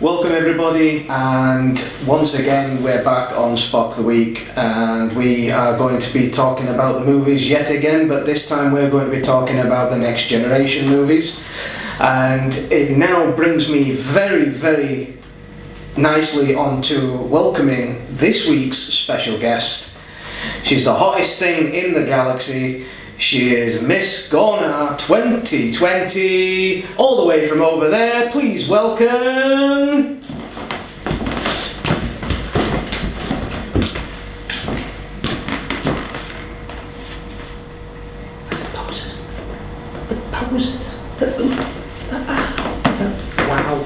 Welcome everybody, and once again we're back on Spock the Week, and we are going to be talking about the movies yet again, but this time we're going to be talking about the Next Generation movies. And it now brings me very, very nicely on to welcoming this week's special guest. She's the hottest thing in the galaxy. She is Miss Gorna 2020, all the way from over there. Please welcome... Where's the poses? The poses? Wow.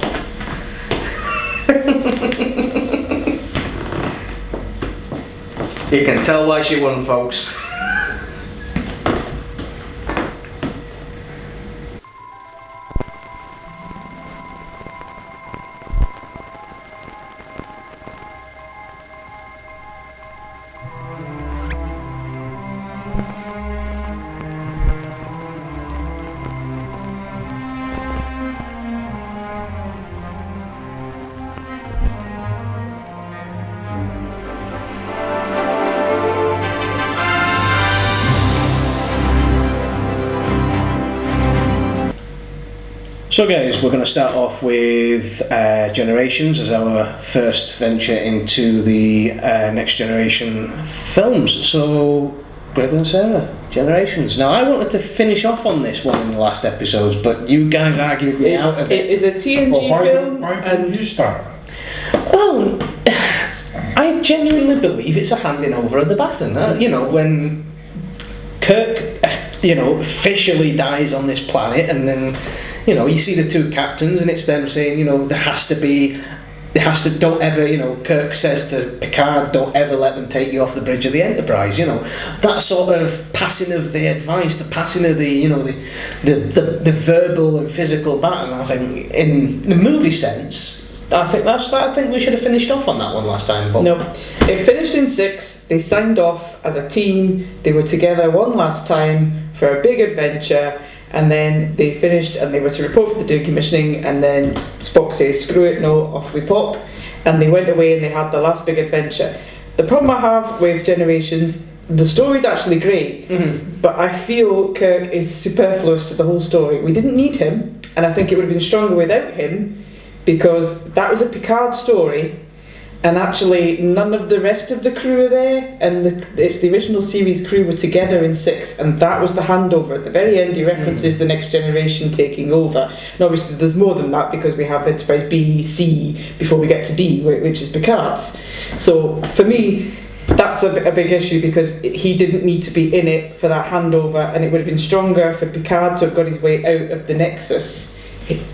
You can tell why she won, folks. So guys, we're going to start off with Generations as our first venture into the Next Generation films. So, Greg and Sarah, Generations. Now I wanted to finish off on this one in the last episodes, but you guys argued me out of it. It is a TNG film. Why don't you start? Well, I genuinely believe it's a handing over of the baton. When Kirk, officially dies on this planet, and then you see the two captains, and it's them saying, don't ever, Kirk says to Picard, don't ever let them take you off the bridge of the Enterprise, that sort of passing of the advice, the passing of the verbal and physical baton. I think in the movie sense, I think we should have finished off on that one last time. But no, it finished in 6. They signed off as a team. They were together one last time for a big adventure. And then they finished and they were to report for the decommissioning, and then Spock says, screw it, no, off we pop. And they went away and they had the last big adventure. The problem I have with Generations, the story's actually great, but I feel Kirk is superfluous to the whole story. We didn't need him, and I think it would have been stronger without him, because that was a Picard story, and actually none of the rest of the crew are there, and it's the original series crew were together in 6, and that was the handover. At the very end he references the Next Generation taking over, and obviously there's more than that because we have Enterprise B, C, before we get to D, which is Picard's. So for me, that's a big issue, because he didn't need to be in it for that handover, and it would have been stronger for Picard to have got his way out of the Nexus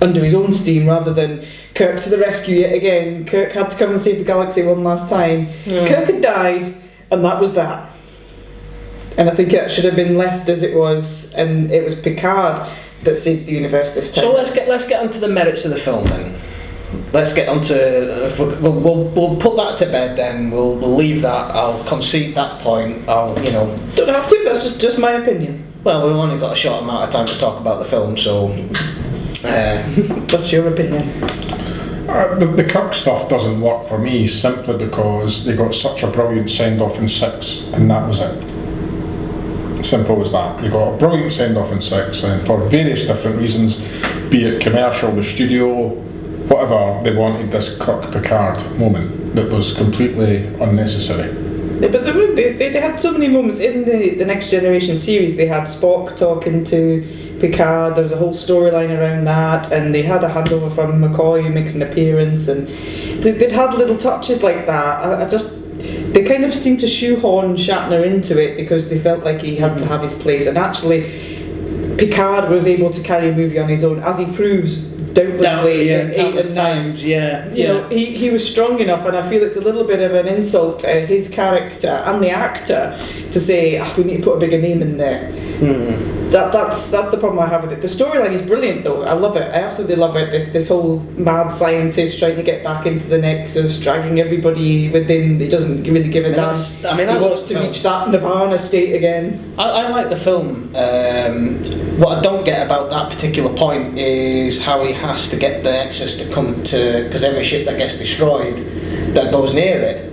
under his own steam, rather than Kirk to the rescue yet again. Kirk had to come and save the galaxy one last time. Kirk had died, and that was that. And I think it should have been left as it was, and it was Picard that saved the universe this time. So let's get onto the merits of the film then. Let's get onto we'll put that to bed then. We'll leave that. I'll concede that point. Don't have to. That's just my opinion. Well, we've only got a short amount of time to talk about the film, so. What's your opinion? The Kirk stuff doesn't work for me, simply because they got such a brilliant send-off in 6, and that was it. Simple as that. They got a brilliant send-off in 6, and for various different reasons, be it commercial, the studio, whatever, they wanted this Kirk-Picard moment that was completely unnecessary. Yeah, but they had so many moments in the Next Generation series. They had Spock talking to Picard, there was a whole storyline around that, and they had a handover from McCoy who makes an appearance, and they'd had little touches like that. They kind of seemed to shoehorn Shatner into it because they felt like he had to have his place, and actually Picard was able to carry a movie on his own, as he proves doubtlessly in 8 and 9. He was strong enough, and I feel it's a little bit of an insult to his character and the actor to say, we need to put a bigger name in there. That's the problem I have with it. The storyline is brilliant though. I love it. I absolutely love it. This whole mad scientist trying to get back into the Nexus, dragging everybody with him. He doesn't really give a damn. He wants to reach that nirvana state again. I like the film. What I don't get about that particular point is how he has to get the Nexus to come to, because every ship that gets destroyed that goes near it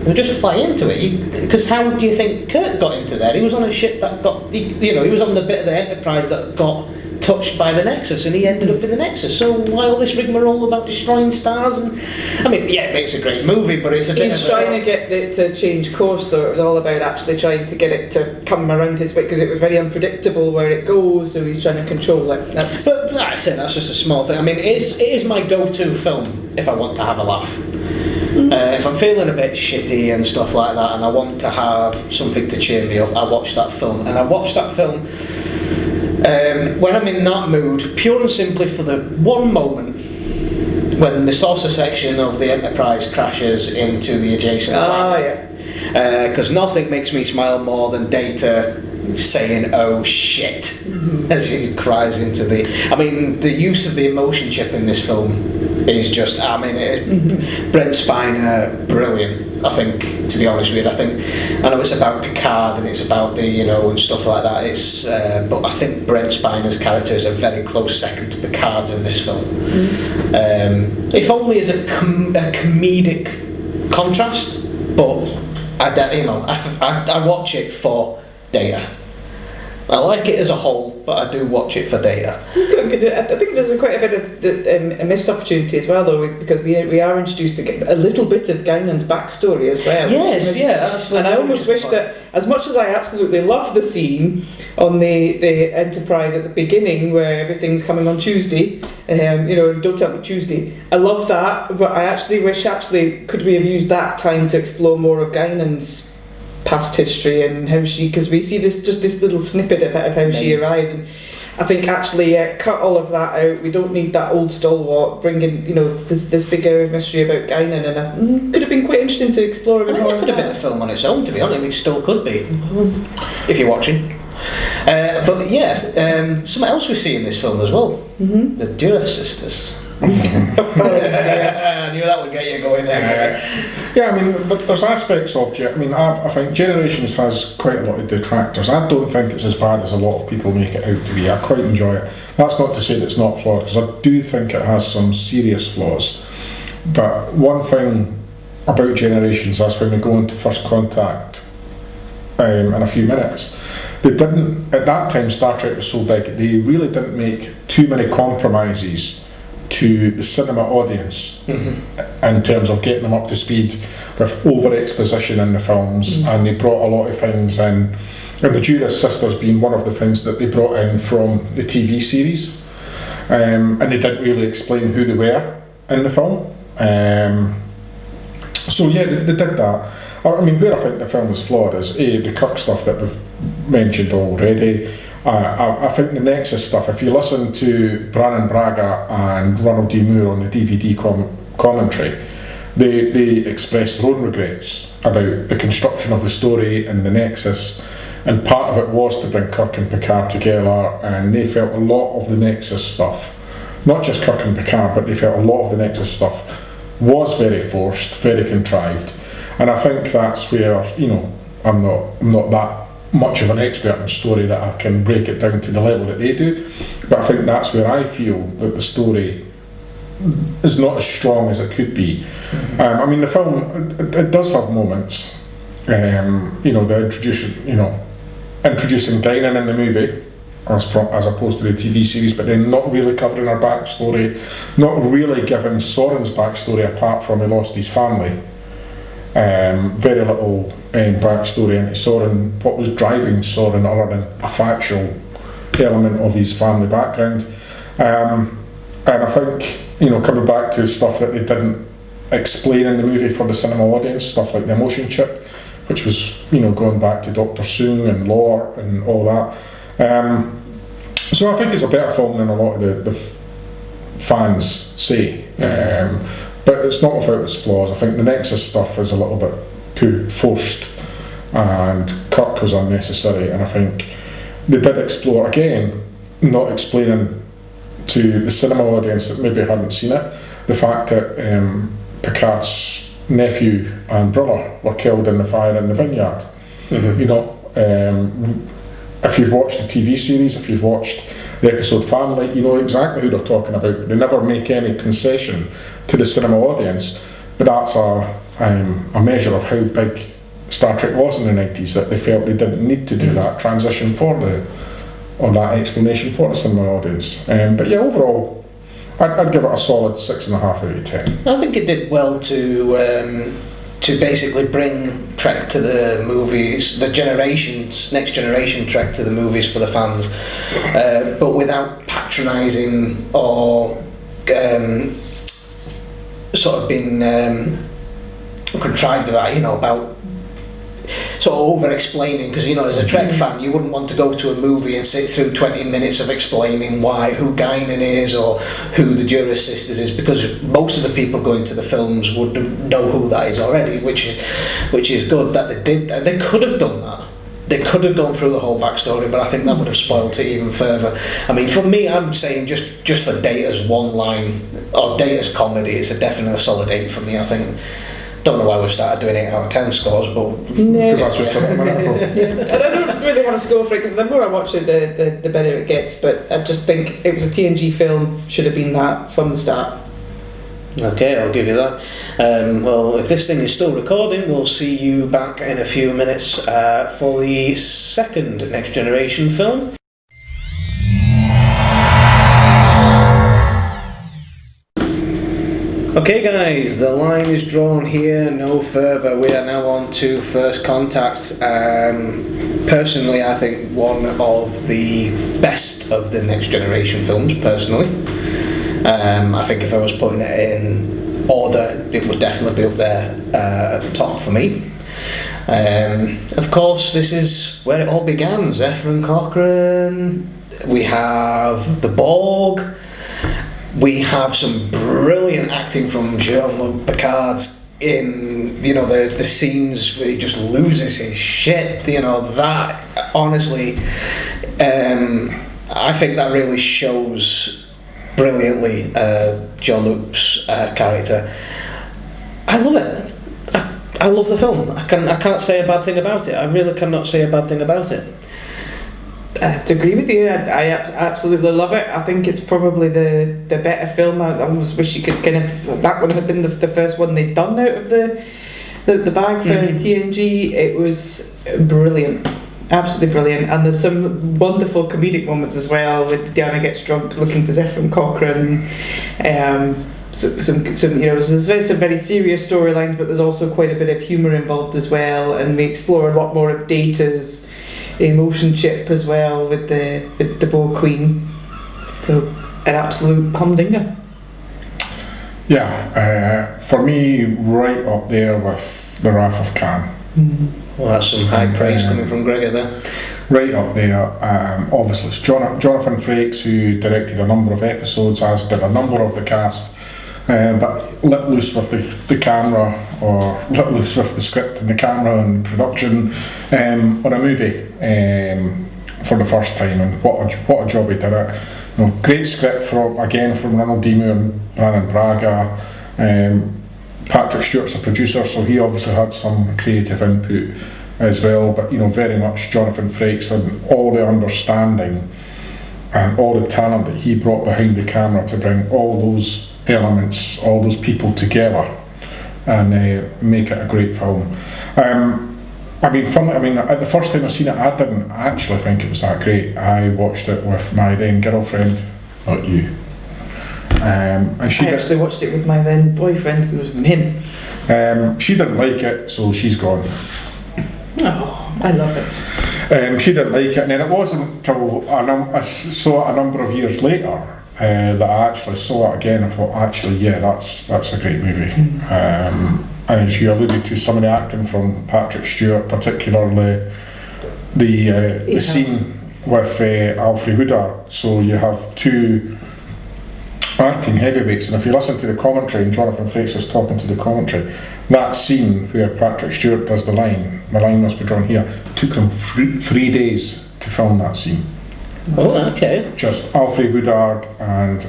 will just fly into it. Because how do you think Kirk got into there? He was on a ship that got, he was on the bit of the Enterprise that got touched by the Nexus, and he ended up in the Nexus. So why all this rigmarole about destroying stars? And I mean, yeah, it makes a great movie, but it's a bit. He's trying to get it to change course, though. It was all about actually trying to get it to come around his way, because it was very unpredictable where it goes. So he's trying to control it. But like I say, that's just a small thing. I mean, it is my go-to film if I want to have a laugh. If I'm feeling a bit shitty and stuff like that, and I want to have something to cheer me up, I watch that film. And I watch that film when I'm in that mood, pure and simply for the one moment when the saucer section of the Enterprise crashes into the adjacent planet. Because nothing makes me smile more than Data saying "oh shit" as he cries into the. I mean, the use of the emotion chip in this film is just. Brent Spiner, brilliant. I think, to be honest with you, I know it's about Picard and it's about the and stuff like that. It's but I think Brent Spiner's character is a very close second to Picard's in this film. If only as a comedic contrast, but I watch it for Data. I like it as a whole, but I do watch it for Data. He's got good. I think there's quite a bit of a missed opportunity as well, though, because we are introduced to a little bit of Guinan's backstory as well. Yes, absolutely. And I almost wish that, as much as I absolutely love the scene on the Enterprise at the beginning where everything's coming on Tuesday, don't tell me Tuesday. I love that, but I actually wish could we have used that time to explore more of Guinan's past history and how because we see this little snippet of how she arrives, and I think actually cut all of that out. We don't need that old stalwart bringing this bigger mystery about Guinan, and could have been quite interesting to explore a bit more. It could have been a film on its own, to be honest. It still could be if you're watching. But yeah, something else we see in this film as well, the Duras sisters. I knew that would get you going there. Yeah, I mean, there's aspects of it. I mean, I think Generations has quite a lot of detractors. I don't think it's as bad as a lot of people make it out to be. I quite enjoy it. That's not to say that it's not flawed, because I do think it has some serious flaws. But one thing about Generations is when we go into First Contact in a few minutes, they didn't, at that time Star Trek was so big, they really didn't make too many compromises to the cinema audience in terms of getting them up to speed with over exposition in the films, and they brought a lot of things in, and the Duras sisters being one of the things that they brought in from the TV series, and they didn't really explain who they were in the film, so yeah, they did that. I mean, where I think the film is flawed is the Kirk stuff that we've mentioned already. I think the Nexus stuff, if you listen to Brannon Braga and Ronald D. Moore on the DVD commentary, they express their own regrets about the construction of the story and the Nexus, and part of it was to bring Kirk and Picard together, and they felt a lot of the Nexus stuff, not just Kirk and Picard, but they felt a lot of the Nexus stuff was very forced, very contrived, and I think that's where, I'm not that much of an expert in story that I can break it down to the level that they do, but I think that's where I feel that the story is not as strong as it could be. I mean, the film, it does have moments, the introducing Guinan in the movie as opposed to the TV series, but then not really covering her backstory, not really giving Soren's backstory apart from he lost his family. Very little backstory into Soren, what was driving Soren other than a factual element of his family background, and I think coming back to stuff that they didn't explain in the movie for the cinema audience, stuff like the emotion chip, which was going back to Dr. Soong and lore and all that, so I think it's a better film than a lot of the fans say. But it's not without its flaws. I think the Nexus stuff is a little bit too forced, and Kirk was unnecessary, and I think they did explore, again, not explaining to the cinema audience that maybe hadn't seen it, the fact that Picard's nephew and brother were killed in the fire in the vineyard. You know, if you've watched the TV series, if you've watched the episode Family, you know exactly who they're talking about. They never make any concession to the cinema audience, but that's a measure of how big Star Trek was in the 90s, that they felt they didn't need to do that transition or that explanation for the cinema audience. But yeah, overall, I'd give it a solid 6.5 out of 10. I think it did well to basically bring Trek to the movies, the next generation Trek to the movies for the fans, but without patronising or sort of being contrived about sort of over-explaining, because as a Trek fan you wouldn't want to go to a movie and sit through 20 minutes of explaining who Guinan is or who the Duras sisters is, because most of the people going to the films would know who that is already, which is good that they did. They could have done that. They could have gone through the whole backstory, but I think that would have spoiled it even further. I mean, for me, I'm saying just for Data's one line or Data's comedy, it's a definite solid 8 for me. I think. Don't know why we've started doing 8 out of 10 scores, but because that's just a minute ago. And I don't really have a score for it, because the more I watch it, the better it gets. But I just think it was a TNG film, should have been that from the start. Okay, I'll give you that. Well, if this thing is still recording, we'll see you back in a few minutes for the second Next Generation film. Okay guys, the line is drawn here, no further. We are now on to First Contact. Personally, I think one of the best of the Next Generation films, personally. I think if I was putting it in order, it would definitely be up there at the top for me. Of course, this is where it all began. Zefram Cochrane, we have the Borg, we have some brilliant acting from Jean-Luc Picard in the scenes where he just loses his shit. That honestly, I think that really shows brilliantly Jean-Luc's character. I love it. I love the film. I can't say a bad thing about it. I really cannot say a bad thing about it. I have to agree with you. I absolutely love it. I think it's probably the better film. I almost wish you could that would have been the first one they'd done out of the bag for TNG. It was brilliant, absolutely brilliant. And there's some wonderful comedic moments as well, with Deanna gets drunk looking for Zefram Cochrane. There's some very serious storylines, but there's also quite a bit of humour involved as well, and we explore a lot more of Data's emotion chip as well with the Borg Queen. So an absolute humdinger. Yeah, for me, right up there with The Wrath of Khan. Well, that's some high praise coming from Gregor there. Right up there. Obviously, it's Jonathan Frakes, who directed a number of episodes, as did a number of the cast. But let loose with the camera, or let loose with the script and the camera and production on a movie for the first time, and what a job he did it. Great script from Ronald D. Moore and Brannon Braga. Patrick Stewart's a producer, so he obviously had some creative input as well, but very much Jonathan Frakes and all the understanding and all the talent that he brought behind the camera to bring all those elements, all those people together and make it a great film. The first time I seen it, I didn't actually think it was that great. I watched it with my then girlfriend, not you. And she actually watched it with my then boyfriend, who was him. She didn't like it, so she's gone. Oh, I love it. She didn't like it, and then it wasn't until I saw it a number of years later that I actually saw it again. I thought, actually, yeah, that's a great movie. And as you alluded to, some of the acting from Patrick Stewart, particularly the scene with Alfred Woodard. So you have two acting heavyweights, and if you listen to the commentary and Jonathan Frakes talking to the commentary, that scene where Patrick Stewart does the line must be drawn here, took them 3 days to film that scene. Oh, okay. Just Alfred Woodard and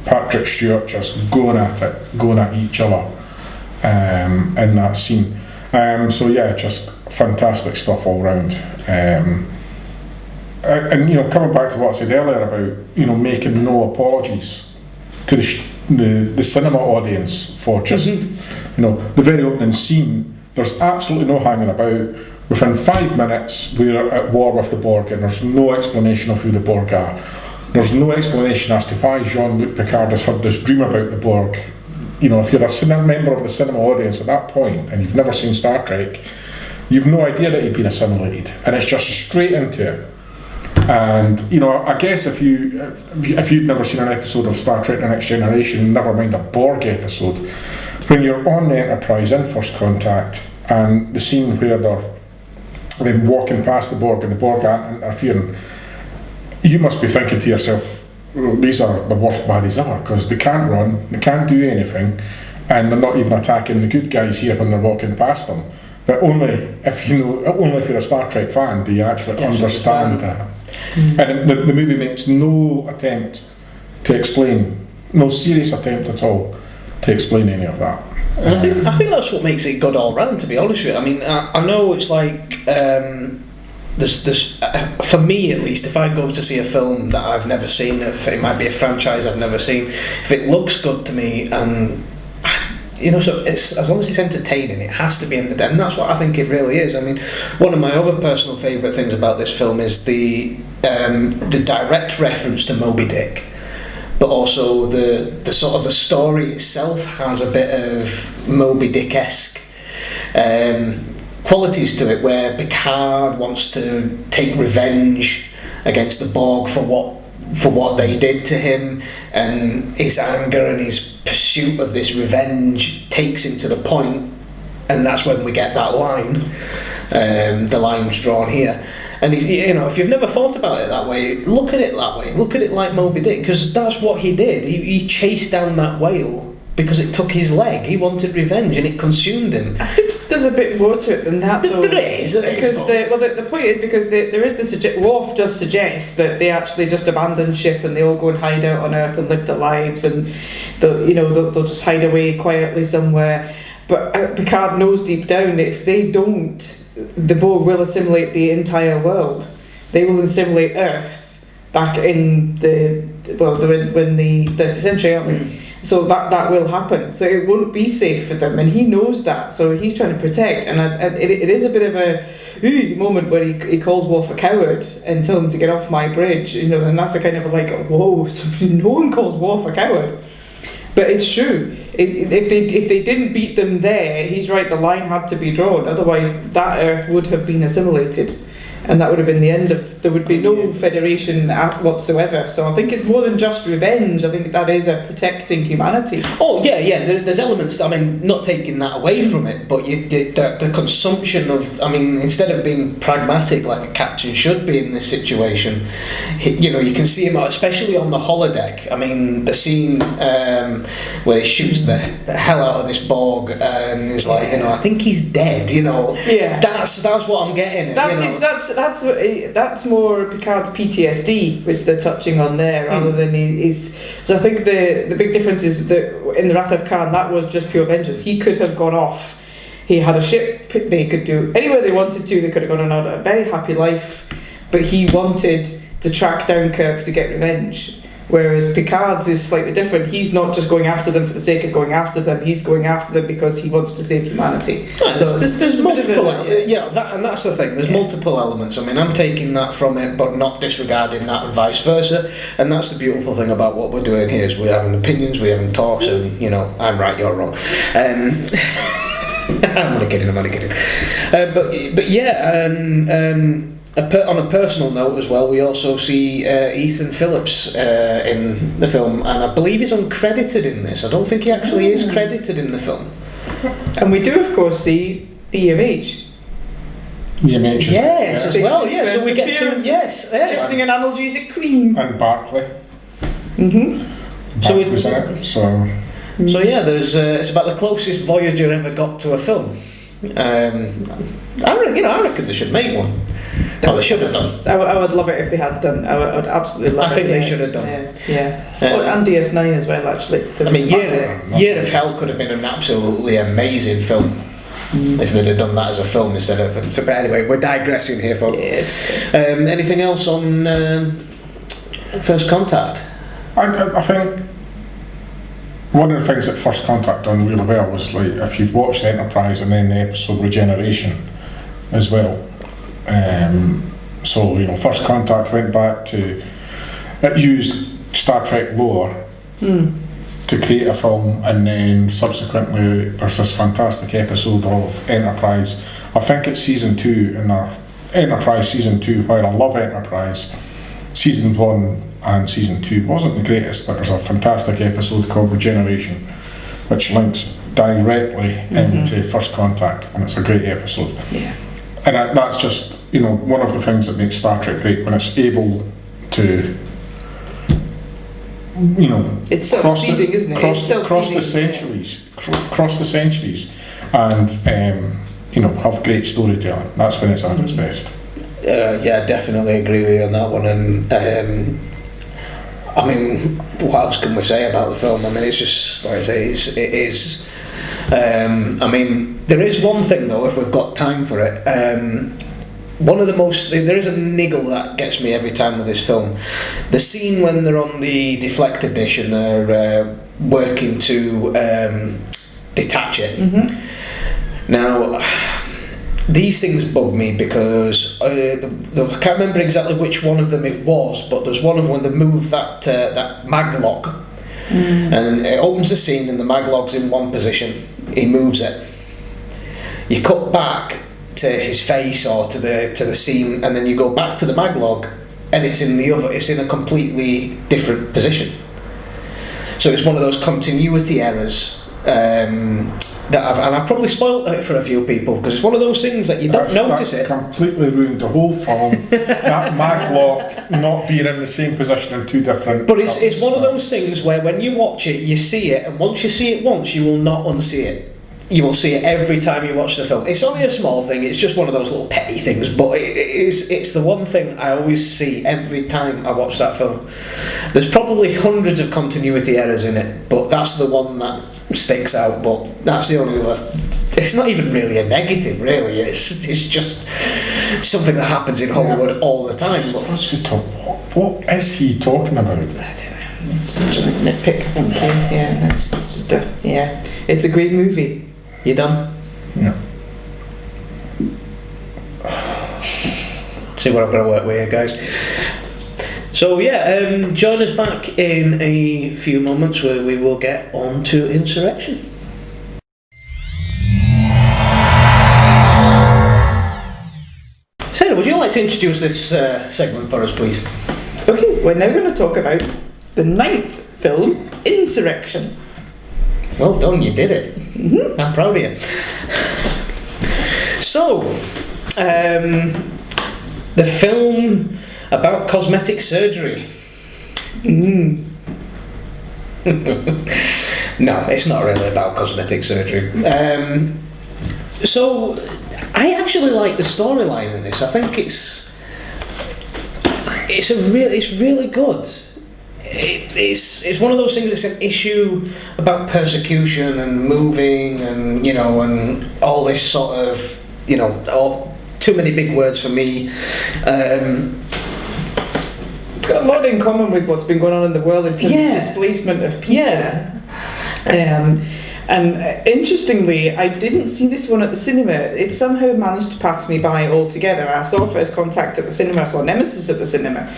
Patrick Stewart just going at each other in that scene. So yeah, just fantastic stuff all round. And coming back to what I said earlier about making no apologies to the cinema audience for just the very opening scene. There's absolutely no hanging about. Within 5 minutes, we're at war with the Borg, and there's no explanation of who the Borg are. There's no explanation as to why Jean-Luc Picard has had this dream about the Borg. If you're a member of the cinema audience at that point and you've never seen Star Trek, you've no idea that he'd been assimilated, and it's just straight into it. And I guess if you'd never seen an episode of Star Trek: The Next Generation, never mind a Borg episode, when you're on the Enterprise in First Contact, and the scene where they're walking past the Borg and the Borg aren't interfering, you must be thinking to yourself, well, these are the worst baddies ever, because they can't run, they can't do anything, and they're not even attacking the good guys here when they're walking past them. But only if you're a Star Trek fan do you actually understand that. And the movie makes no attempt to explain, no serious attempt at all to explain any of that. And I think that's what makes it good all round, to be honest with you. I mean, I know it's like there's for me at least, if I go to see a film that I've never seen, if it might be a franchise I've never seen, if it looks good to me, and so it's, as long as it's entertaining, it has to be entertaining, and that's what I think it really is. I mean, one of my other personal favourite things about this film is the direct reference to Moby Dick, but also the sort of the story itself has a bit of Moby Dick-esque qualities to it, where Picard wants to take revenge against the Borg for what they did to him, and his anger and his pursuit of this revenge takes him to the point, and that's when we get that line. The line's drawn here. And if you've never thought about it that way, look at it that way. Look at it like Moby Dick, because that's what he did. He chased down that whale because it took his leg. He wanted revenge, and it consumed him. I think there's a bit more to it than that, though. There is. Because the point is, because there is Worf does suggest that they actually just abandon ship and they all go and hide out on Earth and live their lives, and they'll just hide away quietly somewhere. But Picard knows deep down, if they don't, the Borg will assimilate the entire world. They will assimilate Earth back in when the 30th century, aren't we? So that will happen. So it won't be safe for them, and he knows that. So he's trying to protect. And it is a bit of a moment where he calls Worf a coward and tells him to get off my bridge. And that's a kind of like, whoa! So no one calls Worf a coward, but it's true. If they didn't beat them there, he's right. The line had to be drawn. Otherwise, that Earth would have been assimilated. And that would have been the end of... There would be no federation whatsoever. So I think it's more than just revenge. I think that is a protecting humanity. Oh, yeah. There's elements, I mean, not taking that away from it, but the consumption of... I mean, instead of being pragmatic like a captain should be in this situation, you can see him, especially on the holodeck. I mean, the scene where he shoots the hell out of this Borg and is like, I think he's dead, Yeah. That's what I'm getting at, That's more Picard's PTSD, which they're touching on there, rather than his. So I think the big difference is that in the Wrath of Khan, that was just pure vengeance. He could have gone off. He had a ship. They could do anywhere they wanted to. They could have gone on a very happy life, but he wanted to track down Kirk to get revenge. Whereas Picard's is slightly different. He's not just going after them for the sake of going after them. He's going after them because he wants to save humanity. Right, so there's multiple, and that's the thing. There's multiple elements. I mean, I'm taking that from it, but not disregarding that, and vice versa. And that's the beautiful thing about what we're doing here is we're having opinions, we're having talks, and I'm right, you're wrong. I'm only kidding. But yeah, on a personal note as well, we also see Ethan Phillips in the film, and I believe he's uncredited in this. I don't think he actually is credited in the film. And we do, of course, see the EMH. EMH. Yes, as well. Yeah, so we get to suggesting an analgesic cream. And Barclay. was in it. So yeah, there's it's about the closest Voyager ever got to a film. I reckon they should make one. Well, they should have done. I would love it if they had done. I would absolutely love it. I think they should have done. And DS9 as well, actually. I mean, Year of Hell could have been an absolutely amazing film if they'd have done that as a film instead of. But anyway, we're digressing here, folks. Anything else on First Contact? I think one of the things that First Contact done really well was, like, if you've watched Enterprise and then the episode Regeneration as well. First Contact went back to, it used Star Trek lore to create a film, and then subsequently there's this fantastic episode of Enterprise. I think it's season 2 in our Enterprise season 2, where I love Enterprise. Season 1 and season 2 wasn't the greatest, but there's a fantastic episode called Regeneration, which links directly into First Contact, and it's a great episode. Yeah. And that's just, one of the things that makes Star Trek great, when it's able to, it's self-seeding, isn't it? Cross the centuries, and have great storytelling. That's when it's at its best. Yeah, definitely agree with you on that one. And I mean, what else can we say about the film? I mean, it's just, like I say, it is. I mean, there is one thing though, if we've got time for it. One of the most, there is a niggle that gets me every time with this film. The scene when they're on the deflector dish and they're working to detach it. Now, these things bug me because I can't remember exactly which one of them it was, but there's one of them when they move that mag lock, and it opens the scene and the mag log's in one position. He moves it. You cut back to his face or to the scene, and then you go back to the mag log, and it's in the other. It's in a completely different position. So it's one of those continuity errors. I've probably spoiled it for a few people, because it's one of those things that you don't notice it. Completely ruined the whole film. That mag lock not being in the same position in two different. But it's one of those things where when you watch it, you see it, and once you see it once, you will not unsee it. You will see it every time you watch the film. It's only a small thing. It's just one of those little petty things, but it's the one thing I always see every time I watch that film. There's probably hundreds of continuity errors in it, but that's the one that sticks out. But that's the only one. It's not even really a negative, really. It's just something that happens in Hollywood all the time. What is he talking about? I don't know. It's such a nitpick, I think. Yeah, it's just it's a great movie. You done? Yeah. See what I'm going to work with here, guys. So join us back in a few moments where we will get on to Insurrection. Sarah, would you like to introduce this segment for us, please? Okay, we're now going to talk about the 9th film, Insurrection. Well done, you did it. I'm proud of you. So, the film about cosmetic surgery. No, it's not really about cosmetic surgery. So, I actually like the storyline in this. I think it's really good. It's one of those things. It's an issue about persecution and moving, and and all this sort of too many big words for me. It's got a lot in common with what's been going on in the world in terms of displacement of people. And interestingly, I didn't see this one at the cinema. It somehow managed to pass me by altogether. I saw First Contact at the cinema, I saw Nemesis at the cinema.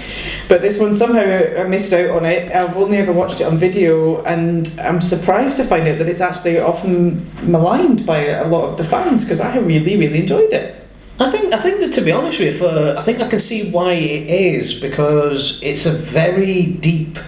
But this one, somehow I missed out on it. I've only ever watched it on video, and I'm surprised to find out that it's actually often maligned by a lot of the fans, because I really, really enjoyed it. I think that, to be honest with you, I think I can see why it is, because it's a very deep,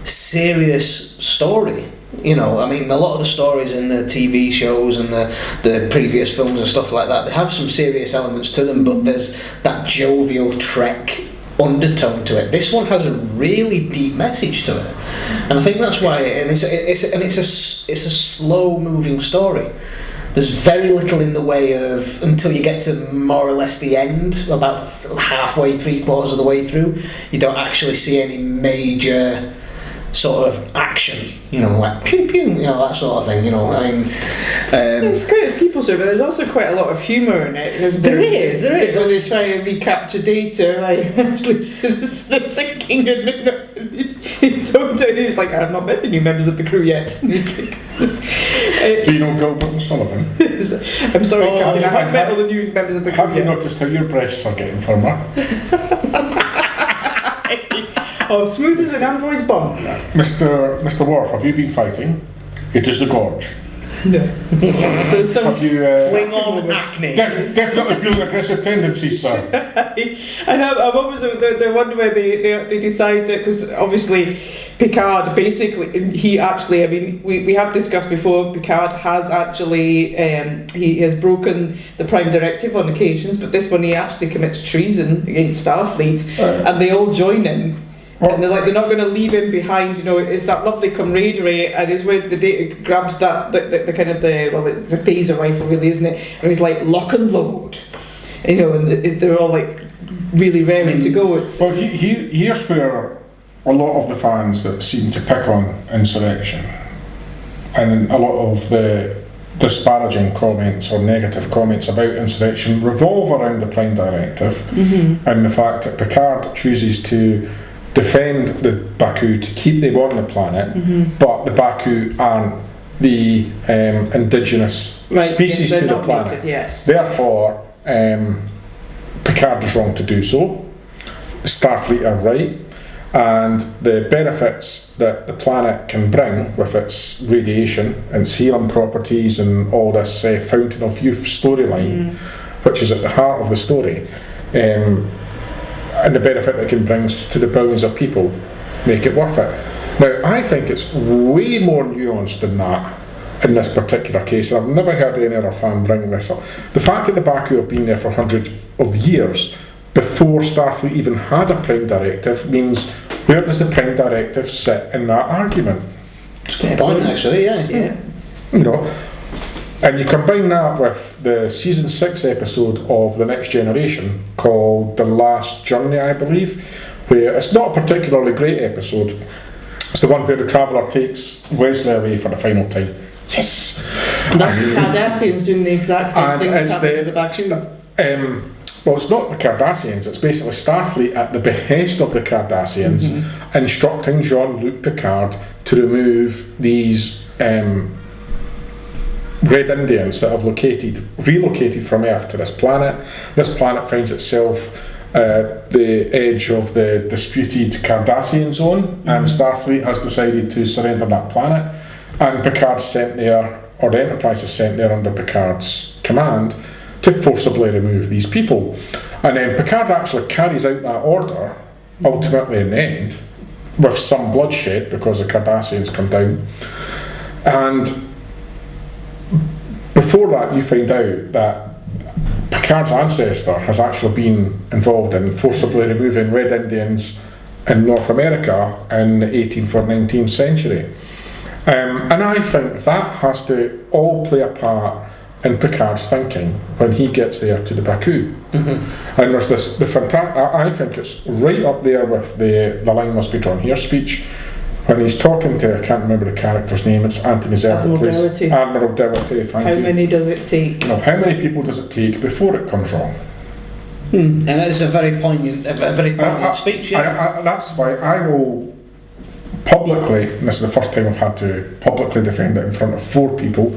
serious story. I mean, a lot of the stories in the TV shows and the previous films and stuff like that, they have some serious elements to them, but there's that jovial Trek undertone to it. This one has a really deep message to it, and I think that's why. And it's a slow moving story. There's very little in the way of, until you get to more or less the end, about halfway, 3/4 of the way through, you don't actually see any major sort of action, like pew pew, that sort of thing, I mean... it's quite a people story, but there's also quite a lot of humour in it. There is. When they try and recapture data, actually sinking, and he's talking to, he's like, I have not met the new members of the crew yet. Do you know Gilbert and Sullivan? I'm sorry, Captain, I haven't met all the new members of the crew yet. Have you noticed how your breasts are getting firmer? Oh, smooth as an android's bum. Mr. Worf, have you been fighting? It is the gorge. No. There's some have you Klingon acne. Definitely feeling aggressive tendencies, sir. And I'm always the one where they decide that, because obviously Picard basically, he actually, I mean, we have discussed before, Picard has actually he has broken the Prime Directive on occasions, but this one he actually commits treason against Starfleet, and they all join him. And they're not going to leave him behind. It's that lovely camaraderie, and it's where the Data grabs that the kind of it's a phaser rifle, really, isn't it? And he's like, lock and load, and they're all like really raring to go. Here's where a lot of the fans that seem to pick on Insurrection, and a lot of the disparaging comments or negative comments about Insurrection revolve around the Prime Directive, and the fact that Picard chooses to defend the Baku to keep them on the planet, but the Baku aren't the indigenous species to the planet. Native, yes. Therefore, Picard is wrong to do so. Starfleet are right, and the benefits that the planet can bring with its radiation and its healing properties and all this Fountain of Youth storyline, which is at the heart of the story. And the benefit it can bring to the billions of people make it worth it. Now, I think it's way more nuanced than that in this particular case. I've never heard any other fan bring this up. The fact that the Baku have been there for hundreds of years before Starfleet even had a Prime Directive means, where does the Prime Directive sit in that argument? It's a good point, actually, yeah. And you combine that with the season 6 episode of The Next Generation called The Last Journey, I believe, where it's not a particularly great episode. It's the one where the Traveller takes Wesley away for the final time. Yes! And that's the Cardassians doing the exact same thing that's happened to the Baku. Well, it's not the Cardassians, it's basically Starfleet at the behest of the Cardassians instructing Jean-Luc Picard to remove these Red Indians that have relocated from Earth to this planet. This planet finds itself at the edge of the disputed Cardassian zone, and Starfleet has decided to surrender that planet, and Picard's sent there, or the Enterprise is sent there under Picard's command to forcibly remove these people. And then Picard actually carries out that order, ultimately in the end, with some bloodshed because the Cardassians come down. And before that, you find out that Picard's ancestor has actually been involved in forcibly removing Red Indians in North America in the 18th or 19th century. And I think that has to all play a part in Picard's thinking when he gets there to the Baku. And there's the fantastic, I think it's right up there with the line must be drawn here speech, when he's talking to, I can't remember the character's name, it's Anthony Zerbe, Admiral Dougherty, thank you. How many does it take? No, how many people does it take before it comes wrong? And it's a very poignant speech, yeah. That's why I will publicly, and this is the first time I've had to publicly defend it in front of 4 people.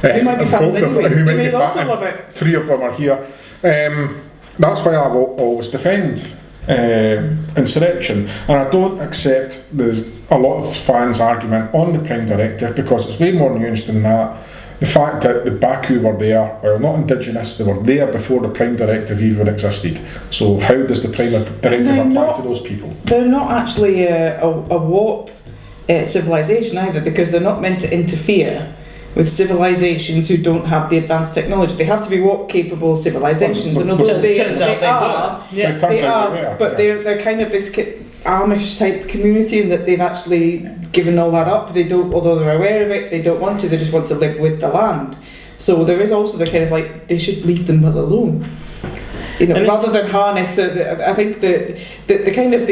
Who might be fans anyway. Who might be also love it. 3 of them are here. That's why I will always defend Insurrection, and I don't accept there's a lot of fans' argument on the Prime Directive, because it's way more nuanced than that. The fact that the Baku were there, well, not indigenous, they were there before the Prime Directive even existed. So how does the Prime Directive apply to those people? They're not actually a warp civilization either, because they're not meant to interfere with civilizations who don't have the advanced technology. They have to be warp-capable civilizations, and although they are, but they're kind of this Amish type community in that they've actually given all that up. They don't, although they're aware of it, they don't want to. They just want to live with the land. So there is also the kind of like they should leave them alone. Rather than harness. I think the kind of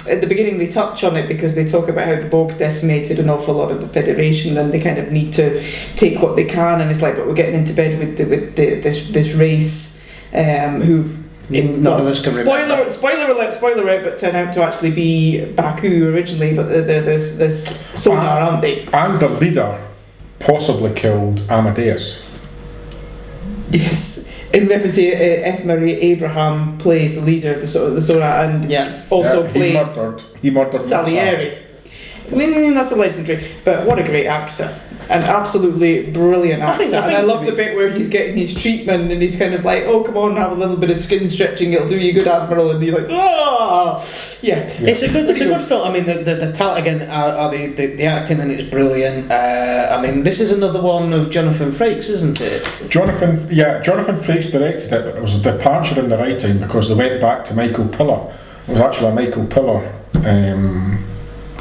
at the beginning they touch on it because they talk about how the Borg's decimated an awful lot of the Federation, and they kind of need to take what they can. And it's like, but we're getting into bed with this race who. None of us can remember. Spoiler alert, but turn out to actually be Baku originally, but there's Sonar, aren't they? And the leader possibly killed Amadeus. Yes. In reference to F. Murray Abraham plays the leader of the Sonar, and also played he murdered Salieri. That's a legendary, but what a great actor. An absolutely brilliant actor. I love the bit where he's getting his treatment and he's kind of like, oh, come on, have a little bit of skin stretching, it'll do you good, Admiral, and you're like, oh, yeah. It's a good film. I mean, the talent again, the acting in it is brilliant. I mean, this is another one of Jonathan Frakes, isn't it? Jonathan Frakes directed it, but it was a departure in the writing because they went back to Michael Piller. It was actually a Michael Piller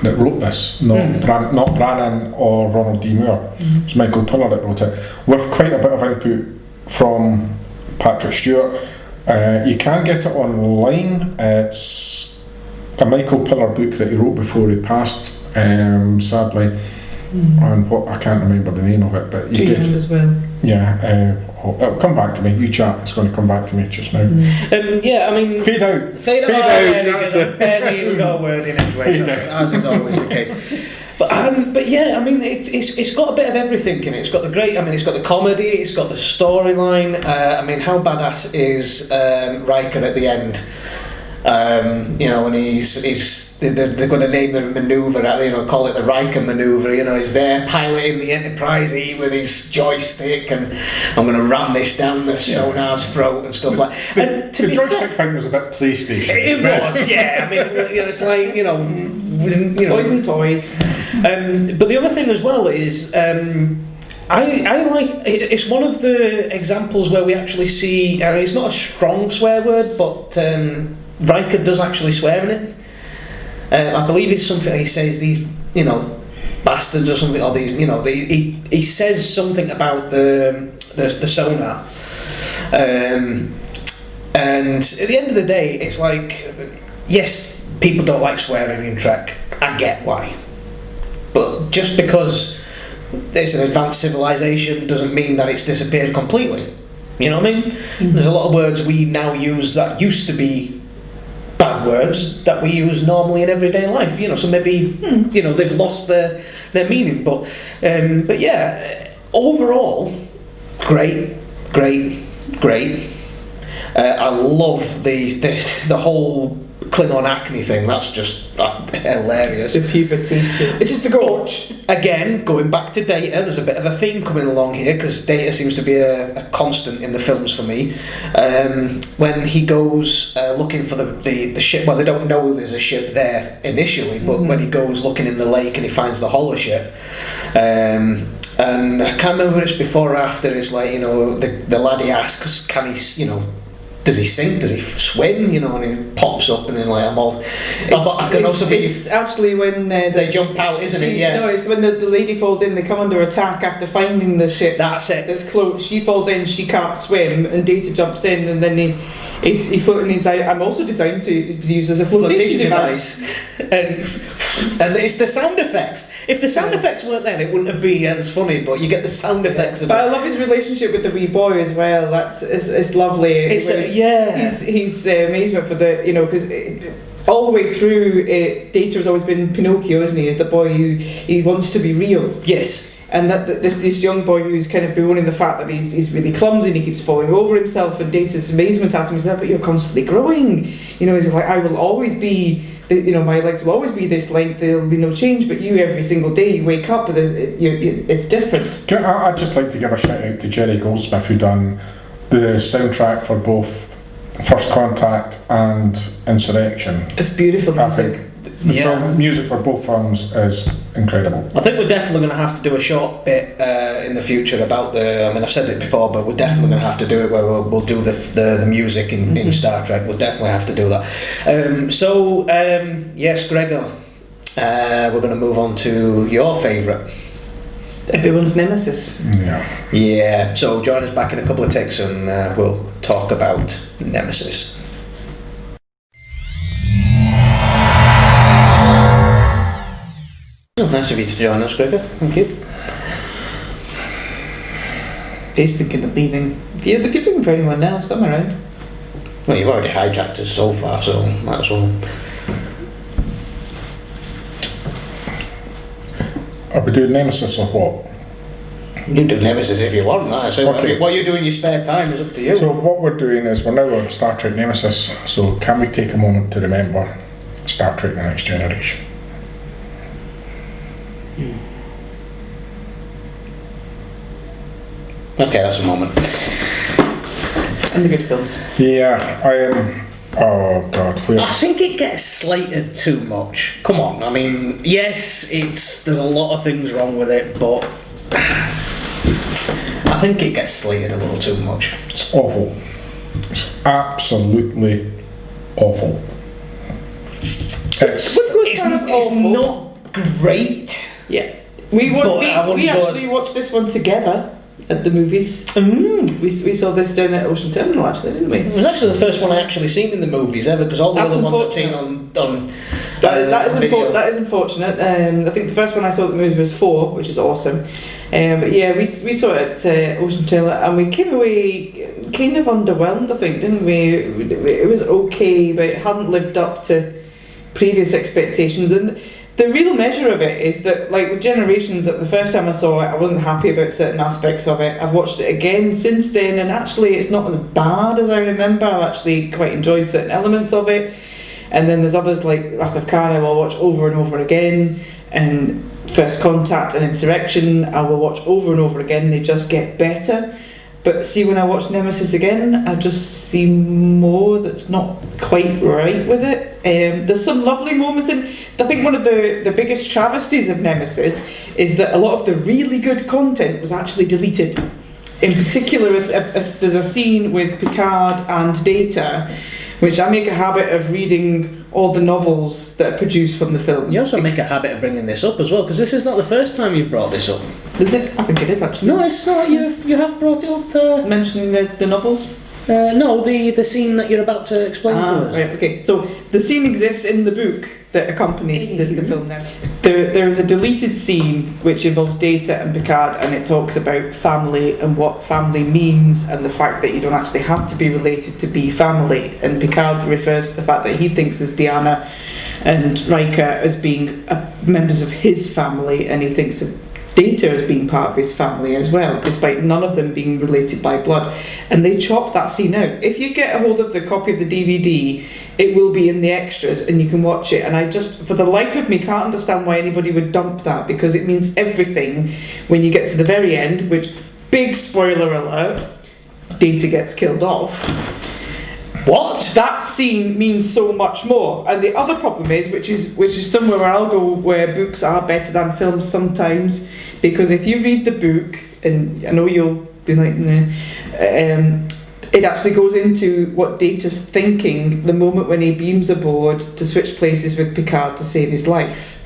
that wrote this, not Brannan or Ronald D. Moore. It's Michael Piller that wrote it, with quite a bit of input from Patrick Stewart. You can get it online. It's a Michael Piller book that he wrote before he passed, sadly. And what I can't remember the name of it, but you get it as well. Yeah, it'll come back to me. You chat, it's going to come back to me just now. Yeah, I mean, fade out. That's it. Barely even got a word in edgeways, as is always the case. But yeah, I mean, it's got a bit of everything in it. It's got the great. I mean, it's got the comedy. It's got the storyline. I mean, how badass is Riker at the end? When they're going to name the manoeuvre, call it the Riker manoeuvre. He's there piloting the Enterprise E with his joystick, and I'm going to ram this down the sonar's throat and stuff like. The joystick thing was a bit PlayStation. It was, yeah. I mean, it's like boys and toys. But the other thing as well is. I like it's one of the examples where we actually see. It's not a strong swear word, but. Riker does actually swear in it. I believe it's something he says these, bastards or something, or these, he says something about the sonar. And at the end of the day, it's like, yes, people don't like swearing in Trek. I get why, but just because it's an advanced civilization doesn't mean that it's disappeared completely. You know what I mean? Mm-hmm. There's a lot of words we now use that used to be bad words that we use normally in everyday life, so maybe they've lost their meaning, but yeah, overall great. I love the whole Klingon acne thing. That's just hilarious. The puberty. It is the gorge. Again, going back to Data, there's a bit of a theme coming along here because Data seems to be a constant in the films for me. When he goes looking for the ship, well, they don't know there's a ship there initially, but when he goes looking in the lake and he finds the hollow ship, and I can't remember if it's before or after. It's like the laddie asks, can he does he sink? Does he swim? And he pops up and he's like, I'm all. It's actually when they jump out, isn't it? Yeah. No, it's when the lady falls in. They come under attack after finding the ship. That's it. That's close. She falls in. She can't swim, and Data jumps in, and then he's floating. He's like, I'm also designed to be used as a flotation device. And it's the sound effects. If the sound effects weren't there, it wouldn't be as funny. But you get the sound effects of it. But I love his relationship with the wee boy as well. It's lovely. His amazement for because all the way through, Data has always been Pinocchio, isn't he? Is the boy who he wants to be real. Yes. And that this young boy who's kind of bemoaning the fact that he's really clumsy and he keeps falling over himself, and Data's amazement at him is that, but you're constantly growing. He's like, I will always be. My legs will always be this length. There will be no change. But you, every single day, you wake up, it's different. I'd just like to give a shout out to Jerry Goldsmith, who done the soundtrack for both First Contact and Insurrection. It's beautiful music. Music for both films is incredible. I think we're definitely going to have to do a short bit in the future about the. I mean, I've said it before, but we're definitely going to have to do it where we'll do the music in Star Trek. We'll definitely have to do that. Yes, Gregor, we're going to move on to your favourite. Everyone's nemesis. Yeah. So join us back in a couple of ticks, and we'll talk about Nemesis. Oh, nice of you to join us, Gregor. Thank you. He's thinking of leaving. Yeah, if you're looking for anyone else, I'm around. Well, you've already hijacked us so far, so might as well. Are we doing Nemesis or what? You do Nemesis if you want. So Okay. what you do in your spare time is up to you. So what we're doing is we're now on Star Trek Nemesis. So can we take a moment to remember Star Trek: The Next Generation? Okay, that's a moment. And the good films. Yeah, I am. Oh God, I think it gets slated too much. Come on, I mean, yes, there's a lot of things wrong with it, but I think it gets slated a little too much. It's awful. It's absolutely awful. It's It's not great. Yeah. We actually watched this one together at the movies. We saw this down at Ocean Terminal, actually, didn't we? It was actually the first one I actually seen in the movies ever, because all the other ones I've seen on video. That is unfortunate. I think the first one I saw at the movie was 4, which is awesome. But yeah, we saw it at Ocean Terminal, and we came away kind of underwhelmed, I think, didn't we? It was okay, but it hadn't lived up to previous expectations. And the real measure of it is that, like with Generations, that the first time I saw it, I wasn't happy about certain aspects of it. I've watched it again since then, and actually it's not as bad as I remember. I've actually quite enjoyed certain elements of it. And then there's others like Wrath of Khan I will watch over and over again, and First Contact and Insurrection I will watch over and over again. They just get better. But see, when I watch Nemesis again, I just see more that's not quite right with it. There's some lovely moments, and I think one of the biggest travesties of Nemesis is that a lot of the really good content was actually deleted. In particular, there's a scene with Picard and Data, which I make a habit of reading all the novels that are produced from the films. You also make a habit of bringing this up as well, because this is not the first time you've brought this up. Is it? I think it is, actually. No, it's not. You have brought it up. Mentioning the novels? No, the scene that you're about to explain to us. Right, okay. So the scene exists in the book that accompanies the film Nemesis. There is a deleted scene which involves Data and Picard, and it talks about family and what family means, and the fact that you don't actually have to be related to be family. And Picard refers to the fact that he thinks of Deanna and Riker as being members of his family, and he thinks of Data as being part of his family as well, despite none of them being related by blood. And they chop that scene out. If you get a hold of the copy of the DVD, it will be in the extras and you can watch it. And I just, for the life of me, can't understand why anybody would dump that, because it means everything when you get to the very end, which, big spoiler alert, Data gets killed off. What? That scene means so much more. And the other problem is, which is somewhere where I'll go, where books are better than films sometimes, because if you read the book, and I know you'll be like, nah, it actually goes into what Data's thinking the moment when he beams aboard to switch places with Picard to save his life.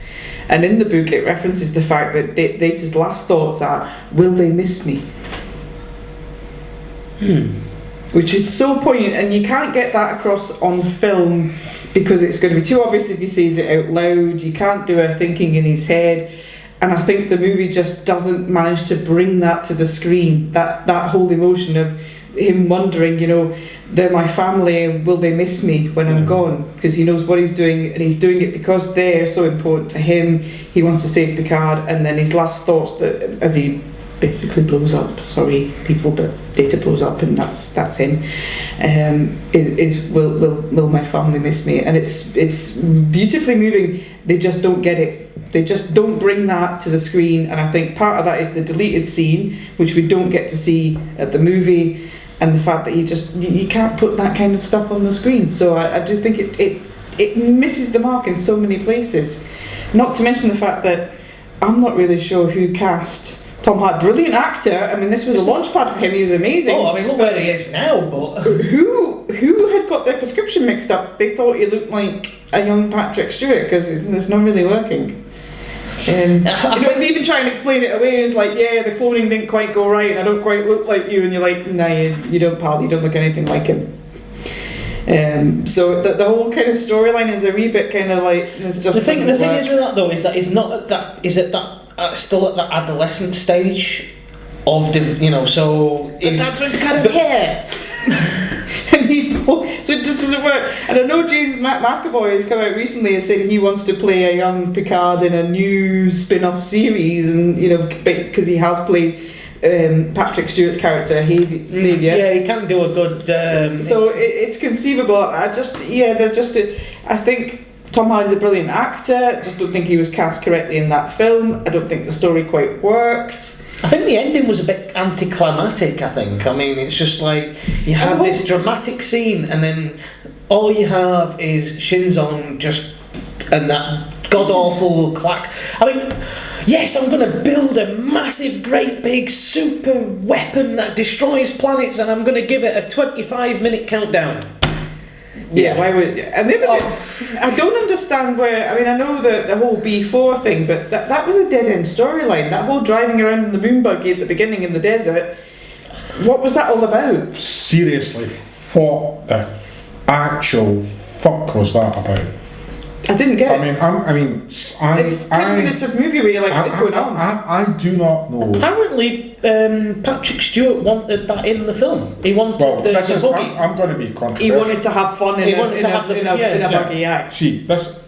And in the book it references the fact that Data's last thoughts are, will they miss me? Which is so poignant, and you can't get that across on film because it's going to be too obvious if he says it out loud. You can't do a thinking in his head, and I think the movie just doesn't manage to bring that to the screen, that whole emotion of him wondering, you know, they're my family, will they miss me when I'm gone? Because he knows what he's doing, and he's doing it because they're so important to him. He wants to save Picard, and then his last thoughts, that as he basically blows up, sorry people, but Data blows up, and that's him, is will my family miss me? And it's beautifully moving. They just don't get it. They just don't bring that to the screen, and I think part of that is the deleted scene, which we don't get to see at the movie, and the fact that you can't put that kind of stuff on the screen. So I do think it it misses the mark in so many places. Not to mention the fact that I'm not really sure who cast Tom Hardy. Brilliant actor. I mean, this was a launch pad for him. He was amazing. Oh, I mean, look where he is now. But who had got their prescription mixed up? They thought he looked like a young Patrick Stewart because it's not really working. They even try and explain it away. It's like, yeah, the cloning didn't quite go right, and I don't quite look like you. And you're like, nah, you don't, pal. You don't look anything like him. So the whole kind of storyline is a wee bit kind of like it's just. The thing is with that though is that he's not at that. Is it that still at that adolescent stage of the so. But that's when he cut his hair. And he's so it just doesn't work. And I know James McAvoy has come out recently and said he wants to play a young Picard in a new spin-off series, and because he has played Patrick Stewart's character, Xavier. Yeah, he can do a good. So it's conceivable. I think Tom Hardy's a brilliant actor. I just don't think he was cast correctly in that film. I don't think the story quite worked. I think the ending was a bit anticlimactic. I mean, it's just like you had this dramatic scene, and then all you have is Shinzon and that god awful clack. I mean, yes, I'm going to build a massive, great big super weapon that destroys planets, and I'm going to give it a 25-minute countdown. Yeah, why would? And I don't understand where. I mean, I know the whole B4 thing, but that was a dead-end storyline. That whole driving around in the moon buggy at the beginning in the desert. What was that all about? Seriously, what the actual fuck was that about? I didn't get it. It's 10 minutes of movie where you're like, what's going on? I do not know. Apparently, Patrick Stewart wanted that in the film. He wanted the buggy. I'm going to be controversial. He wanted to have fun in a buggy, yeah. See, this...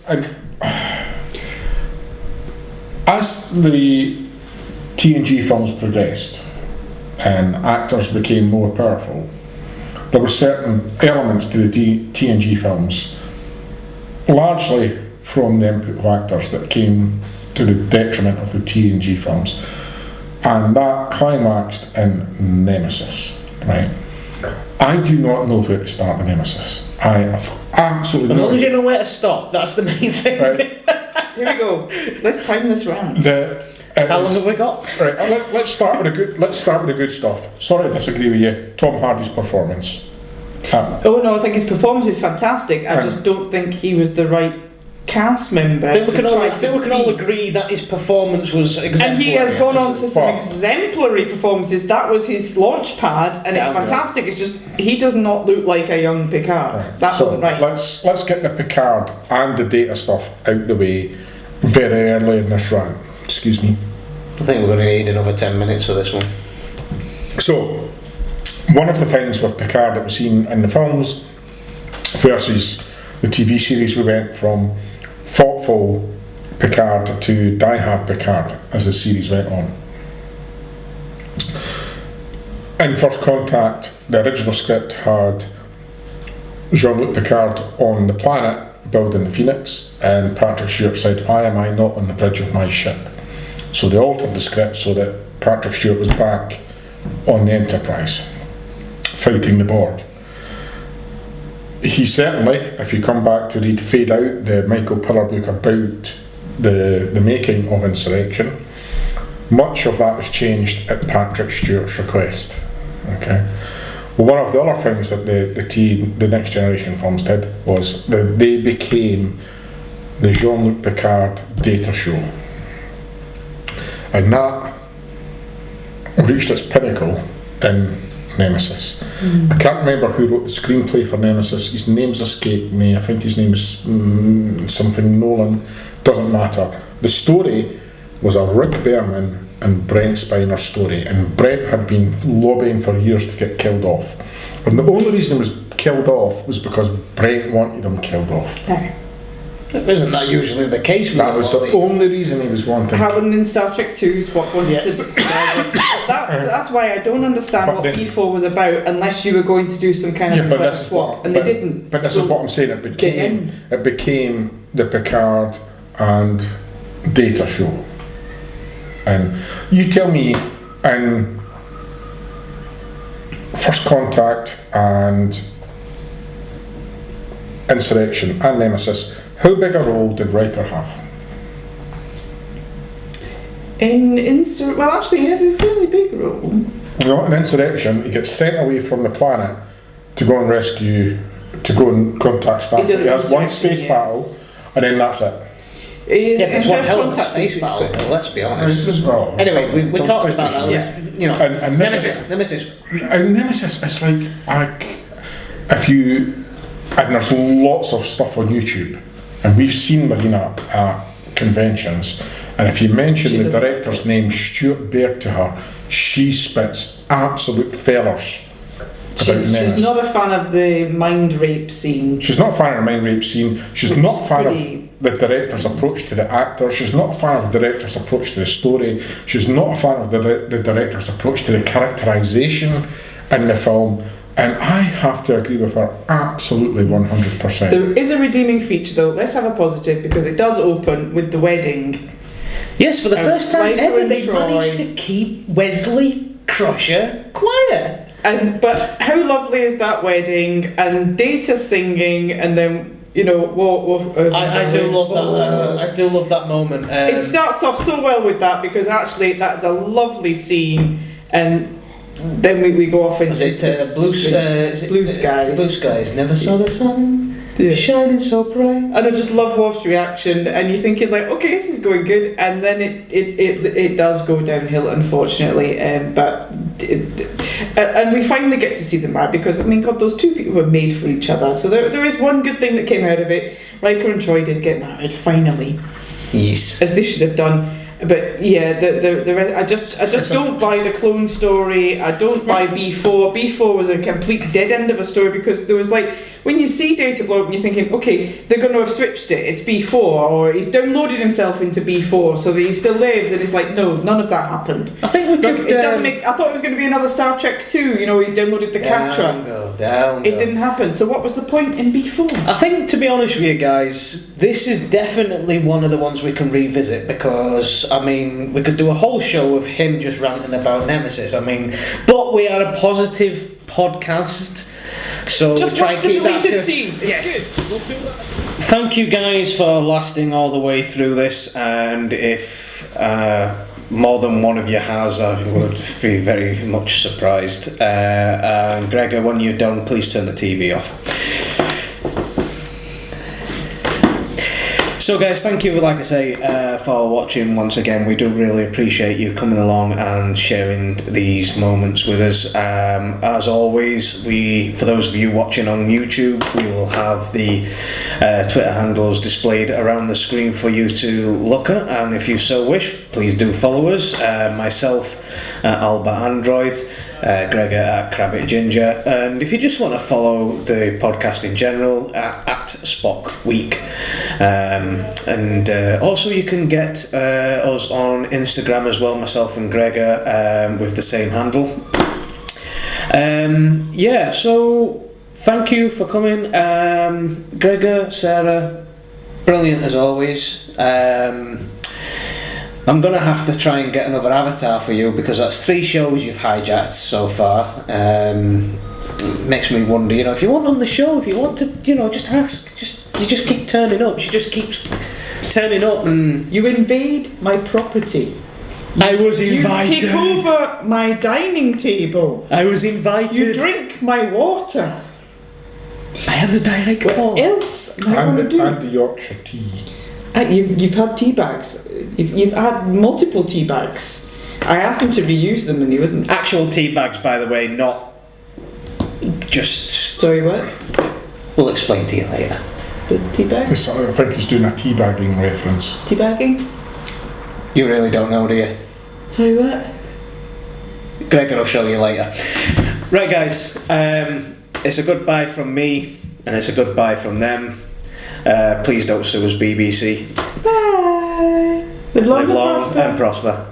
as the TNG films progressed and actors became more powerful, there were certain elements to the TNG films, largely from the input of actors, that came to the detriment of the TNG films, and that climaxed in Nemesis, right? I do not know where to start with Nemesis. I have absolutely as long as you know where to stop, that's the main thing. Right. Here we go. Let's time this round. How long have we got? Right. Let's start with the good stuff. Sorry to disagree with you. Tom Hardy's performance. I think his performance is fantastic. I just don't think he was the right cast member. I think we can all agree that his performance was exemplary. And he has gone on to some exemplary performances. That was his launch pad, and it's fantastic. It's just he does not look like a young Picard. Right. That wasn't right. Let's get the Picard and the data stuff out the way very early in this rant. Excuse me. I think we're going to need another 10 minutes for this one. So, one of the things with Picard that we've seen in the films versus the TV series, we went from thoughtful Picard to die-hard Picard as the series went on. In First Contact, the original script had Jean-Luc Picard on the planet building the Phoenix, and Patrick Stewart said, "Why am I not on the bridge of my ship?" So they altered the script so that Patrick Stewart was back on the Enterprise, fighting the Borg. He certainly, if you come back to read Fade Out, the Michael Piller book about the making of Insurrection, much of that was changed at Patrick Stewart's request. Okay. Well, one of the other things that the Next Generation films did was that they became the Jean-Luc Picard data show. And that reached its pinnacle in Nemesis. I can't remember who wrote the screenplay for Nemesis. His name's escaped me. I think his name is something Nolan. Doesn't matter. The story was a Rick Berman and Brent Spiner story, and Brent had been lobbying for years to get killed off. And the only reason he was killed off was because Brent wanted him killed off. Isn't that usually the case? That was the only reason he was wanted. Happened in Star Trek 2, Spock wanted to... That's why I don't understand what E4 was about unless you were going to do some kind of reverse swap, and they didn't. But this is what I'm saying, it became the Picard and Data show. And you tell me in First Contact and Insurrection and Nemesis, how big a role did Riker have? Well, actually, he had a fairly big role. In Insurrection, he gets sent away from the planet to go and rescue, to go and contact Starfleet. He has one space battle, and then that's it. Yeah, but it's one hell of a space battle, let's be honest. Anyway, we talked about that. Yeah. You know, and Nemesis. And Nemesis, it's like, if you, and there's lots of stuff on YouTube, and we've seen Marina at conventions, and if you mention the director's name, Stuart Baird, to her, she spits absolute feathers. She's not a fan of the mind rape scene. She's not a fan of the mind rape scene. She's not a fan of the director's approach to the actor. She's not a fan of the director's approach to the story. She's not a fan of the director's approach to the characterisation in the film. And I have to agree with her absolutely 100%. There is a redeeming feature though. Let's have a positive, because it does open with the wedding. Yes, for the first time Riker ever, and they Troy. managed to keep Wesley Crusher quiet. But how lovely is that wedding, and Data singing, and then I do love that. I do love that moment. It starts off so well with that, because actually that's a lovely scene, and then we go off into Blue Skies. Blue Skies. Never saw the sun shining so bright. And I just love Worf's reaction, and you're thinking like, okay, this is going good, and then it does go downhill, unfortunately. And we finally get to see them married, because I mean, God, those two people were made for each other. So there is one good thing that came out of it. Riker and Troy did get married finally. Yes, as they should have done. But yeah, the rest, I just don't buy the clone story. I don't buy B4. B4 was a complete dead end of a story, because there was like, when you see Data blow up and you're thinking, okay, they're going to have switched it. It's B4, or he's downloaded himself into B4 so that he still lives, and it's like, no, none of that happened. I think we could. It doesn't make. I thought it was going to be another Star Trek 2. He's downloaded the capture. Down. It didn't happen. So what was the point in B4? I think, to be honest with you guys, this is definitely one of the ones we can revisit, because I mean, we could do a whole show of him just ranting about Nemesis. I mean, but we are a positive podcast, so just try watch and the keep that deleted to. scene. Yes. Thank you guys for lasting all the way through this, and if more than one of you has, I would be very much surprised. And Gregor, when you're done, please turn the TV off. So guys, thank you, like I say, for watching once again. We do really appreciate you coming along and sharing these moments with us. As always, for those of you watching on YouTube, we will have the Twitter handles displayed around the screen for you to look at, and if you so wish, please do follow us. Myself at Albert Android, Gregor at Crabbit Ginger, and if you just want to follow the podcast in general, at Spock Week. And also you can get us on Instagram as well, myself and Gregor, with the same handle. So thank you for coming, Gregor, Sarah, brilliant as always. I'm going to have to try and get another avatar for you, because that's 3 shows you've hijacked so far. Makes me wonder, if you want on the show, if you want to, just ask. You just keep turning up. She just keeps turning up, and you invade my property. I was invited. You take over my dining table. I was invited. You drink my water. I am the director. What else am I going to do? And the Yorkshire tea. You've had tea bags. You've had multiple tea bags. I asked him to reuse them, and he wouldn't. Actual tea bags, by the way, not just. Sorry, what? We'll explain to you later. But tea bags? I think he's doing a teabagging reference. Teabagging? You really don't know, do you? Sorry, what? Gregor will show you later. Right, guys. It's a goodbye from me, and it's a goodbye from them. Please don't sue us, BBC. Bye. Live long and prosper. And prosper.